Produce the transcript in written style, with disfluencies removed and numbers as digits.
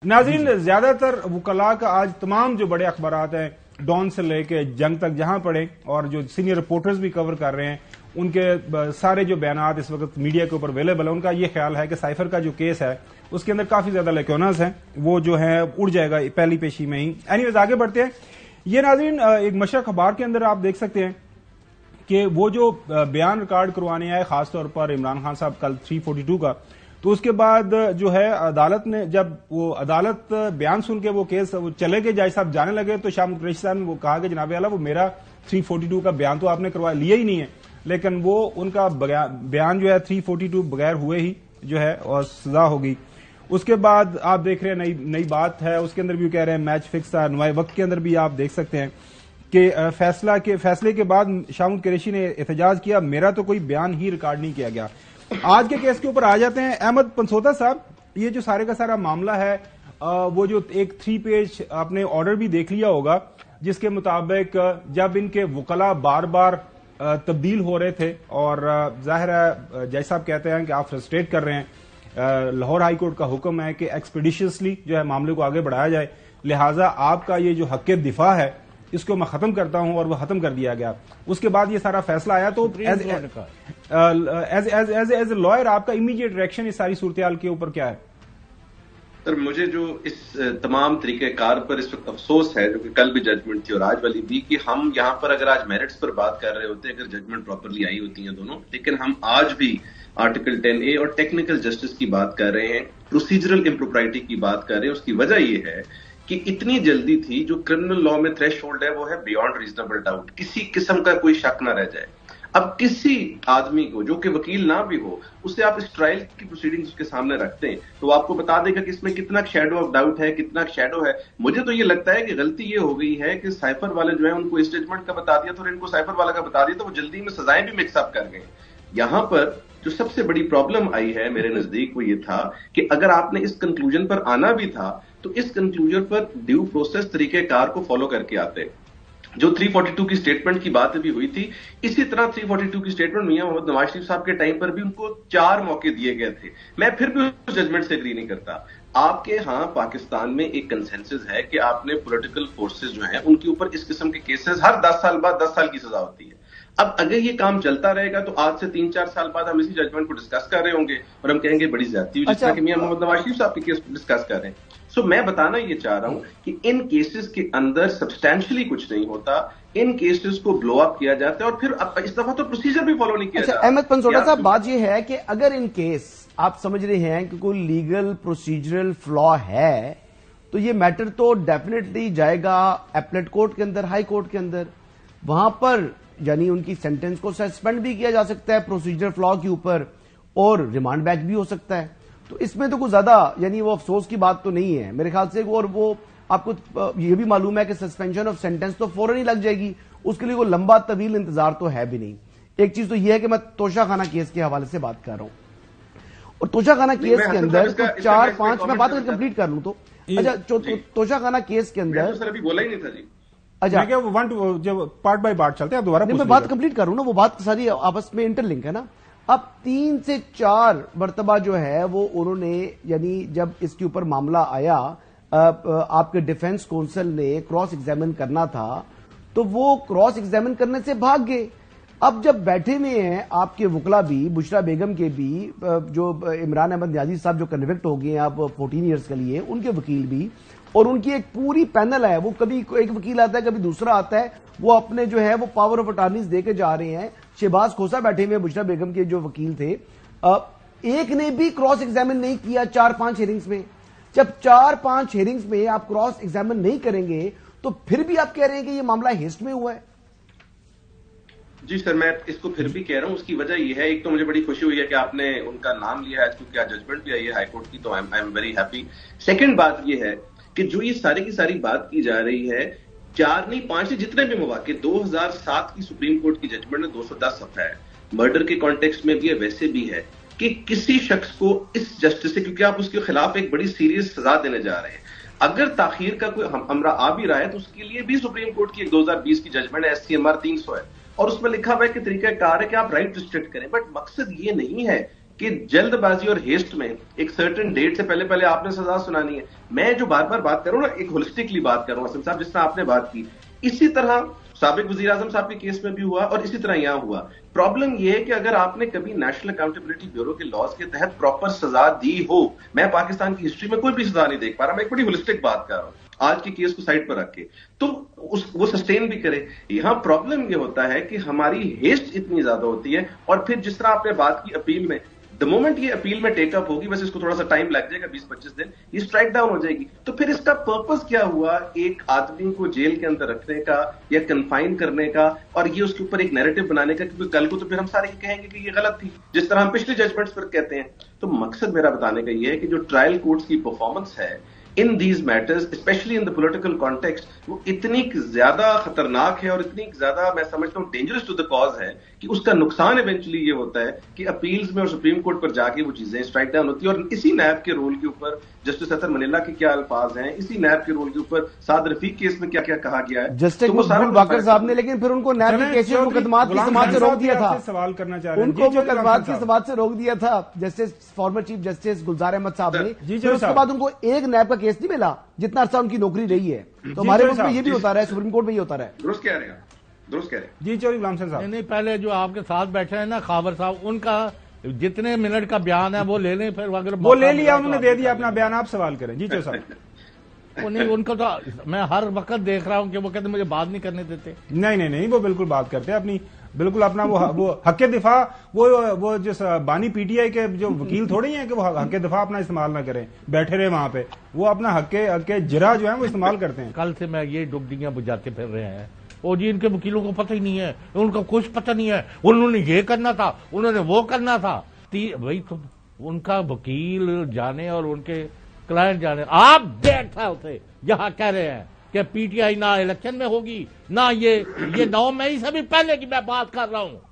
नाज़रीन, ज्यादातर वकला का आज तमाम जो बड़े अखबारात हैं, डॉन से लेके जंग तक जहां पढ़े और जो सीनियर रिपोर्टर्स भी कवर कर रहे हैं, उनके सारे जो बयानात इस वक्त मीडिया के ऊपर अवेलेबल है, उनका ये ख्याल है कि साइफर का जो केस है उसके अंदर काफी ज्यादा लेक्योनस हैं, वो जो है उड़ जाएगा पहली पेशी में ही। एनीवेज आगे बढ़ते हैं। ये नाज़रीन एक मशरक अखबार के अंदर आप देख सकते हैं कि वो जो बयान रिकॉर्ड करवाने आए खासतौर पर इमरान खान साहब कल 342 का, तो उसके बाद जो है अदालत ने जब वो अदालत बयान सुन के वो केस वो चले गए, जज साहब जाने लगे, तो शाह कुरैशी साहब ने वो कहा कि जनाब आला वो मेरा 342 का बयान तो आपने करवा लिया ही नहीं है, लेकिन वो उनका बयान जो है 342 बगैर हुए ही जो है और सजा होगी। उसके बाद आप देख रहे हैं नई बात है, उसके अंदर भी कह रहे हैं मैच फिक्स था। नुमाए वक्त के अंदर भी आप देख सकते हैं कि फैसले के बाद शाह कुरैशी ने एहतजाज किया, मेरा तो कोई बयान ही रिकॉर्ड नहीं किया गया। आज के केस के ऊपर आ जाते हैं। अहमद पंसोता साहब, ये जो सारे का सारा मामला है, वो जो एक 3 पेज आपने ऑर्डर भी देख लिया होगा, जिसके मुताबिक जब इनके वकला बार बार तब्दील हो रहे थे और जाहिर है जज साहब कहते हैं कि आप फ्रस्ट्रेट कर रहे हैं, लाहौर हाई कोर्ट का हुक्म है कि एक्सपीडिशियसली जो है मामले को आगे बढ़ाया जाए, लिहाजा आपका ये जो हक दिफा है इसको मैं खत्म करता हूं, और वो खत्म कर दिया गया। उसके बाद ये सारा फैसला आया, तो एज ए लॉयर आपका इमीडिएट रिएक्शन इस सारी सूरत के ऊपर क्या है? सर, मुझे जो इस तमाम तरीकेकार पर इस वक्त अफसोस है, जो कि कल भी जजमेंट थी और आज वाली भी, कि हम यहां पर अगर आज मेरिट्स पर बात कर रहे होते, अगर जजमेंट प्रॉपरली आई होती है दोनों, लेकिन हम आज भी आर्टिकल 10A और टेक्निकल जस्टिस की बात कर रहे हैं, प्रोसीजरल इम्प्रोप्राइटी की बात कर रहे हैं। उसकी वजह यह है कि इतनी जल्दी थी, जो क्रिमिनल लॉ में थ्रेश होल्ड है वो है बियॉन्ड रीजनेबल डाउट, किसी किस्म का कोई शक ना रह जाए। अब किसी आदमी को जो कि वकील ना भी हो, उससे आप इस ट्रायल की प्रोसीडिंग्स उसके सामने रखते हैं तो आपको बता देगा कि इसमें कितना शैडो ऑफ डाउट है, कितना शैडो है। मुझे तो ये लगता है कि गलती ये हो गई है कि साइफर वाले जो है उनको इस जजमेंट का बता दिया, तो इनको साइफर वाला का बता दिया, तो वो जल्दी में सजाएं भी मिक्सअप कर गए। यहां पर जो सबसे बड़ी प्रॉब्लम आई है मेरे नजदीक वो ये था कि अगर आपने इस कंक्लूजन पर आना भी था तो इस कंक्लूजन पर ड्यू प्रोसेस तरीकेकार को फॉलो करके आते। जो 342 की स्टेटमेंट की बात अभी हुई थी, इसी तरह 342 की स्टेटमेंट मियां मोहम्मद नवाज शरीफ साहब के टाइम पर भी उनको 4 मौके दिए गए थे। मैं फिर भी उस जजमेंट से एग्री नहीं करता। आपके यहां पाकिस्तान में एक कंसेंसस है कि आपने पॉलिटिकल फोर्सेस जो हैं उनके ऊपर इस किस्म के केसेस हर 10 साल बाद 10 साल की सजा होती है। अब अगर ये काम चलता रहेगा तो आज से 3-4 साल बाद हम इसी जजमेंट को डिस्कस कर रहे होंगे और हम कहेंगे बड़ी ज्यादती हुई, जिस तरह कि मियां मोहम्मद नवाज शरीफ साहब के केस डिस्कस कर रहे हैं। सो मैं बताना ये चाह रहा हूं कि इन केसेस के अंदर सब्सटैंशियली कुछ नहीं होता, इन केसेस को ब्लो अप किया जाता है और फिर इस दफा तो प्रोसीजर भी फॉलो नहीं किया जाता। अहमद पंसोटा साहब, बात ये है कि अगर इन केस आप समझ रहे हैं कि कोई लीगल प्रोसीजरल फ्लॉ है, तो ये मैटर तो डेफिनेटली जाएगा एपलेट कोर्ट के अंदर, हाई कोर्ट के अंदर, वहां पर यानी उनकी सेंटेंस को सस्पेंड भी किया जा सकता है प्रोसीजर फ्लॉ के ऊपर, और रिमांड बैक भी हो सकता है। तो इसमें तो कुछ ज्यादा यानी वो अफसोस की बात तो नहीं है मेरे ख्याल से। और वो आपको ये भी मालूम है कि सस्पेंशन ऑफ सेंटेंस तो फौरन ही लग जाएगी, उसके लिए वो लंबा तवील इंतजार तो है भी नहीं। एक चीज तो ये है कि मैं तोशाखाना केस के हवाले से बात कर रहा हूं, और तोशाखाना केस के अंदर तो 4-5 मैं बात अगर कंप्लीट कर लूं तो अच्छा, तोशाखाना केस के अंदर सर अभी बोला ही नहीं था जी। अच्छा, जब पार्ट बाय पार्ट चलते हैं दोबारा मैं बात कंप्लीट कर रहा हूं ना, वो बात सारी आपस में इंटरलिंक है ना। अब 3 से 4 मरतबा जो है वो उन्होंने, यानी जब इसके ऊपर मामला आया, आपके डिफेंस काउंसिल ने क्रॉस एग्जामिन करना था तो वो क्रॉस एग्जामिन करने से भाग गए। अब जब बैठे हुए हैं आपके वकला भी, बुशरा बेगम के भी, जो इमरान अहमद न्याजी साहब जो कन्विक्ट हो गए हैं अब 14 ईयर्स के लिए, उनके वकील भी, और उनकी एक पूरी पैनल है, वो कभी एक वकील आता है कभी दूसरा आता है, वो अपने जो है वो पावर ऑफ अटॉर्नीज देके जा रहे हैं। शहबाज खोसा बैठे हुए बुशरा बेगम के जो वकील थे, एक ने भी क्रॉस एग्जामिन नहीं किया 4-5 हियरिंग्स में। जब 4-5 हियरिंग्स में आप क्रॉस एग्जामिन नहीं करेंगे तो फिर भी आप कह रहे हैं कि ये मामला हेस्ट में हुआ है। जी सर, मैं इसको फिर भी कह रहा हूं, उसकी वजह यह है, एक तो मुझे बड़ी खुशी हुई है कि आपने उनका नाम लिया है क्योंकि आज जजमेंट भी आई है हाईकोर्ट की, तो I am very happy. Second बात यह है कि जो ये सारी की सारी बात की जा रही है, 4 नहीं 5 से जितने भी मौके, 2007 की सुप्रीम कोर्ट की जजमेंट में 210 सफ़ा है, मर्डर के कॉन्टेक्स्ट में भी है, वैसे भी है कि किसी शख्स को इस जस्टिस से, क्योंकि आप उसके खिलाफ एक बड़ी सीरियस सजा देने जा रहे हैं, अगर ताखीर का कोई हमरा आ भी रहा है तो उसके लिए भी सुप्रीम कोर्ट की एक 2020 की जजमेंट है, SCMR 300 है, और उसमें लिखा हुआ है कि तरीकाकार है कि आप राइट रिस्ट्रिक्ट करें। बट मकसद ये नहीं है کہ جلد بازی اور ہیسٹ میں ایک سرٹن ڈیٹ سے پہلے آپ نے سزا سنانی ہے. میں جو بار بار بات کر رہا ہوں نا، ایک ہولسٹکلی بات کر رہا ہوں اسلم صاحب، جس طرح آپ نے بات کی اسی طرح سابق وزیر اعظم صاحب کے کیس میں بھی ہوا اور اسی طرح یہاں ہوا. پرابلم یہ ہے کہ اگر آپ نے کبھی نیشنل اکاؤنٹیبلٹی بیورو کے لاز کے تحت پراپر سزا دی ہو، میں پاکستان کی ہسٹری میں کوئی بھی سزا نہیں دیکھ پا رہا، میں ایک بڑی ہولسٹک بات کر رہا ہوں آج کے کیس کو سائڈ پر رکھ کے، تو وہ سسٹین بھی کرے. یہاں پرابلم یہ ہوتا ہے کہ ہماری ہیسٹ اتنی زیادہ ہوتی ہے، اور پھر جس طرح آپ نے بات کی اپیل میں، دا مومنٹ یہ اپیل میں ٹیک اپ ہوگی، بس اس کو تھوڑا سا ٹائم لگ جائے گا، 20-25 دن، یہ اسٹرائک ڈاؤن ہو جائے گی. تو پھر اس کا پرپز کیا ہوا ایک آدمی کو جیل کے اندر رکھنے کا یا کنفائن کرنے کا، اور یہ اس کے اوپر ایک نیریٹو بنانے کا، کیونکہ کل کو تو پھر ہم سارے یہ کہیں گے کہ یہ غلط تھی، جس طرح ہم پچھلے ججمنٹس پر کہتے ہیں. تو مقصد میرا بتانے کا یہ ہے کہ جو ٹرائل کورٹس کی پرفارمنس ہے in these matters specially in the political context, وہ اتنی زیادہ خطرناک ہے اور اتنی زیادہ میں سمجھتا ہوں ڈینجرس ٹو دا کاز ہے کہ اس کا نقصان ایونچولی یہ ہوتا ہے کہ اپیلز میں اور سپریم کورٹ پر جا کے وہ چیزیں اسٹرائک ڈاؤن ہوتی ہیں. اور اسی نیب کے رول کے اوپر جسٹس اطہر منیلا کے کیا الفاظ ہیں، اسی نیب کے رول کے اوپر سعد رفیق کیس میں کیا کیا کہا گیا ہے. جسٹس مقبول باقر صاحب نے لیکن پھر ان کو نیب کے کیس مقدمات کی سماعت سے روک دیا تھا، سوال کرنا چاہ رہے ہیں ان کو مقدمات کی سماعت سے روک دیا تھا justice farmer chief justice Gulzar Ahmed صاحب نے. پھر اس کے بعد ان کو ایک نیب کا کیس نہیں ملا جتنا عرصہ ان کی نوکری رہی ہے. تو ہمارے ملک میں یہ بھی ہوتا رہا ہے، سپریم کورٹ میں یہ ہوتا رہا ہے. درست کہہ رہے ہیں، درست کہہ رہے ہیں. جی چودھری غلام حسین صاحب. نہیں، پہلے جو آپ کے ساتھ بیٹھے ہیں نا خاور صاحب، ان کا جتنے منٹ کا بیان ہے وہ لے لیں، پھر اگر وہ لے لیا انہوں نے، دے دیا اپنا بیان، آپ سوال کریں. جی چودھری صاحب. وہ نہیں، ان کو تو میں ہر وقت دیکھ رہا ہوں کہ وہ کہتے مجھے بات نہیں کرنے دیتے. نہیں، وہ بالکل بات کرتے ہیں اپنی، بالکل اپنا وہ حق دفاع، وہ جس بانی پی ٹی آئی کے جو وکیل تھوڑی ہیں کہ وہ حق دفاع اپنا استعمال نہ کریں، بیٹھے رہے وہاں پہ، وہ اپنا حق جرا جو ہے وہ استعمال کرتے ہیں. کل سے میں یہ ڈگڈیاں بجاتے پھر رہے ہیں، اور جی ان کے وکیلوں کو پتہ ہی نہیں ہے، ان کو کچھ پتہ نہیں ہے، انہوں نے یہ کرنا تھا، انہوں نے وہ کرنا تھا. بھائی تو ان کا وکیل جانے اور ان کے کلائنٹ جانے. آپ ڈیٹ تھا اسے یہاں کہہ رہے ہیں کہ پی ٹی آئی نہ الیکشن میں ہوگی، نہ یہ 9 مئی سے بھی پہلے کی میں بات کر رہا ہوں.